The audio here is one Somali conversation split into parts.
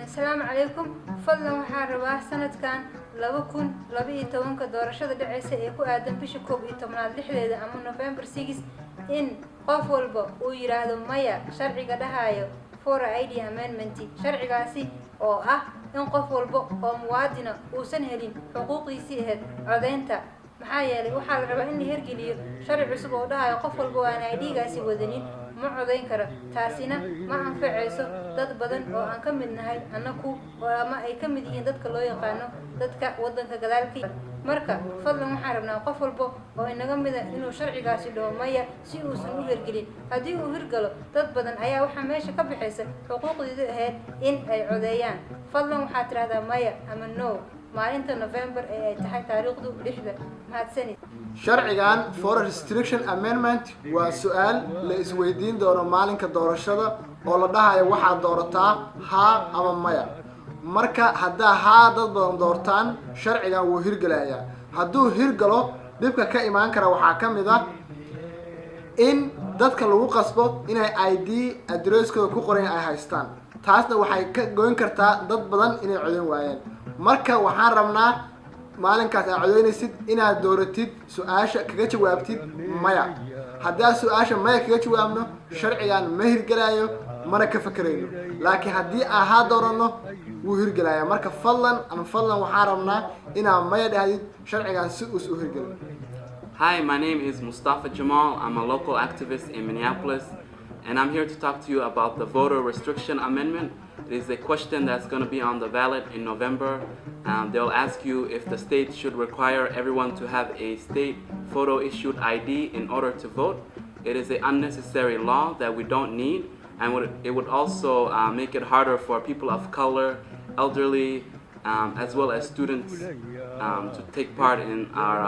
السلام عليكم. فضلا waxaan rabaa sanadkan 2012 doorashada dhacaysa ee ku aadan bisha 11 lixdeeda ama November 6 in qof walba uu yiraahdo maya sharciga dhahayo for ID amendment sharcigaasi oo ah in qof walba oo muwaadin uusan helin xuquuqiisa ahayd codeynta maxaa yeelay waxaa la rabaa in la hirgeliyo sharci cusub oo dhahayo qof walba aan ID-gaasi wadanin ma codeyn karo taasina ma anfacayso dad badan oo aan ka mid nahay anaku ama ay ka mid yihiin dadka loo yaqaano dadka wadanka gadaalka marka fadlan waxaan rabnaa qof walba oo inaga mid ah inuu sharcigaasi dhoomeeyo si uu san u hirgelin hadii uu hirgalo dad badan ayaa waxa meesha ka bixaysa xuquuqdooda ahayd in ay codeeyaan fadlan waxaa tiraahdaa maya ama no maalinta November ee ay tahay taariikhdu 6 mahadsanid sharcigan for restriction amendment waa su'aal la isweydiin doono maalinka doorashada oo la dhahayo waxa doorataa ha ama maya marka hadaa ha dad badan doortaan sharcigan wuu hirgalayaa haduu hirgalo dibka ka imaan kara waxa kamid ah in dadka lagu qasbo inay ID addresskooda ku qoran ay haystaan taasna waxay ka goyn kartaa dad badan inay codeyn waayeen marka waxaan rabnaa maalinkaas aad codeynaysid inaad dooratid su'aasha kaga jawaabtid maya haddii su'aasha maya kaga jawaabno sharcigan ma hirgalayo mana ka fakarayno laakiin haddii aha doorano wuu hirgalayaa marka fadlan waxaan rabnaa inaad maya dhahdid sharcigan si uu u hirgalo. Hi, my name is Mustafa Jamal. I'm a local activist in Minneapolis, and I'm here to talk to you about the voter restriction amendment. It is a question that's going to be on the ballot in November. They'll ask you if the state should require everyone to have a state photo issued ID in order to vote. It is an unnecessary law that we don't need, and it would also make it harder for people of color, elderly, as well as students to take part in our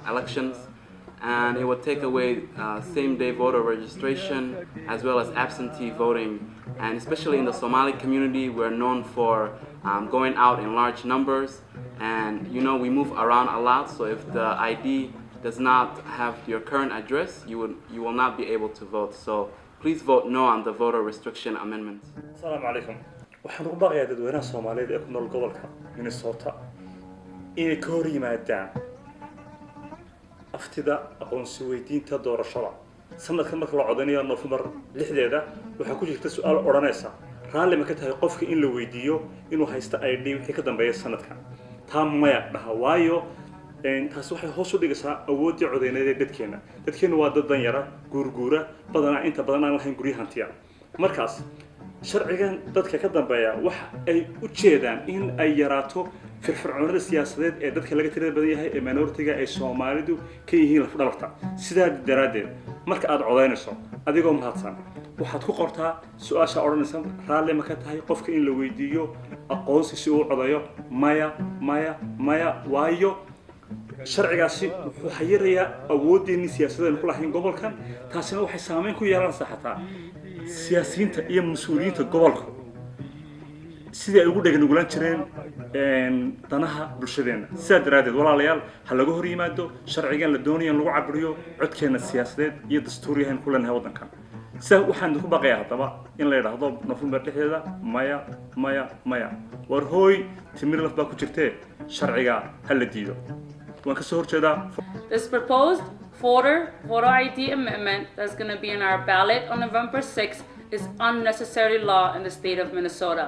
elections. And it would take away same-day voter registration as well as absentee voting. And especially in the Somali community, we're known for going out in large numbers. And you know, we move around a lot, so if the ID does not have your current address, you will not be able to vote. So please vote no on the voter restriction amendment. Assalamu alaikum. waxaan ugu baaqayaa dadweynaha Soomaaliyeed ee ku nool gobolka Minnesota inay ka hor yimaadaan aftida aqoonsi weydiinta doorashada sanadkan marka la codeynayo November 6deeda waxa ku jirta su'aal oranaysa raalli ma ka tahay qofka in la weydiiyo inuu haysto ID wixii ka dambeeyay sanadkan taa maya dhaha waayo taas waxay hoos u dhigaysaa awoodda codeyneed ee dadkeena waa dad danyara guurguura badanaa inta badan aan lahayn guryo hantiya markaas sharcigan dadka ka dambeeya waxa ay u jeedaan in ay yaraato firfircoonida siyaasadeed ee dadka laga tirada badan yahay ee minority-ga ay Soomaalidu ka yihiin laf dhabarta sidaa daraadeed marka aad codeynayso adigoo mahadsan waxaad ku qortaa su'aasha oranaysa raalli ma ka tahay qofka in la weydiiyo aqoonsi si uu codeeyo maya waayo sharcigaasi wuxuu xayirayaa awooddeennii siyaasadeed ku lahayn gobolkan taasina waxay saameyn ku yeelanaysaa xataa siyaasiyiinta iyo mas'uuliyiinta gobolka sidii ay ugu dhagnugulan jireen danaha bulshadeena sidaa daraadeed walaalayaal ha laga hor yimaado sharcigan la doonayo in lagu cabiriyo codkeena siyaasadeed iyo dastuuriyahan ku leenahay waddankan sidaa waxaan ku baqayaa haddaba in la yidhaahdo November 6deeda maya war hooy timir laf baa ku jirtee sharciga ha la diido waan ka soo horjeedaa. This proposed voter ID amendment that's going to be in our ballot on November 6th is unnecessary law in the state of Minnesota.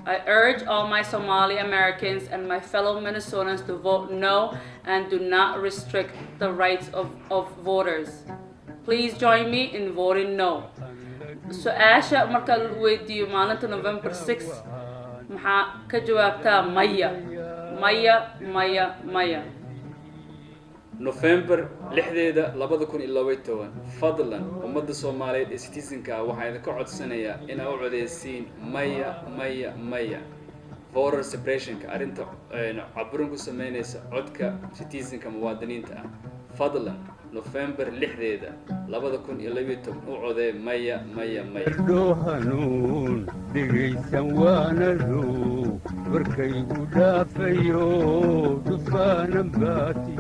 I urge all my Somali Americans and my fellow Minnesotans to vote no and do not restrict the rights of voters. Please join me in voting no. So Asha marka la weydiiyo maalinta November 6 maxaa ka jawaabtaa maya. November 6deeda 2012 fadlan ummadda Soomaaliyeed ee citizenka waxaan idin ka codsanayaa in aad u codeysiin maya voter suppression-ka arinta caburin ku sameynaysa codka citizenka muwaadiniinta ah fadlan November 6deeda labada kun iyo labiyo toban u codee maya maya maya doo hanuun dhegaysan waanadu warkaygu dhaafayo dufaanan baati